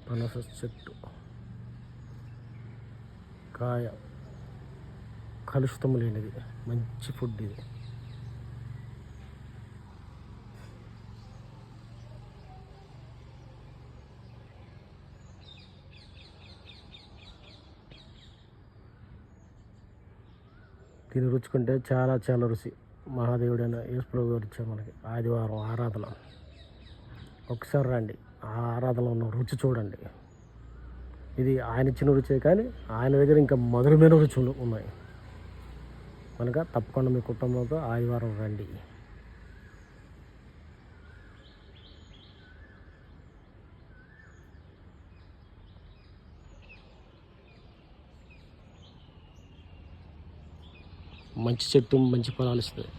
పనస చెట్టు కాయ కలుషితం లేనిది మంచి ఫుడ్ ఇది. దీన్ని రుచుకుంటే చాలా చాలా రుచి. మహాదేవుడైన యేసుప్రభు గారు ఇచ్చారు మనకి ఆదివారం ఆరాధన. ఒకసారి రండి, ఆ ఆరాధనలో ఉన్న రుచి చూడండి. ఇది ఆయన ఇచ్చిన రుచే, కానీ ఆయన దగ్గర ఇంకా మధురమైన రుచులు ఉన్నాయి కనుక తప్పకుండా మీ కుటుంబంతో ఆదివారం రండి. మంచి చెట్టు మంచి ఫలాలు ఇస్తుంది.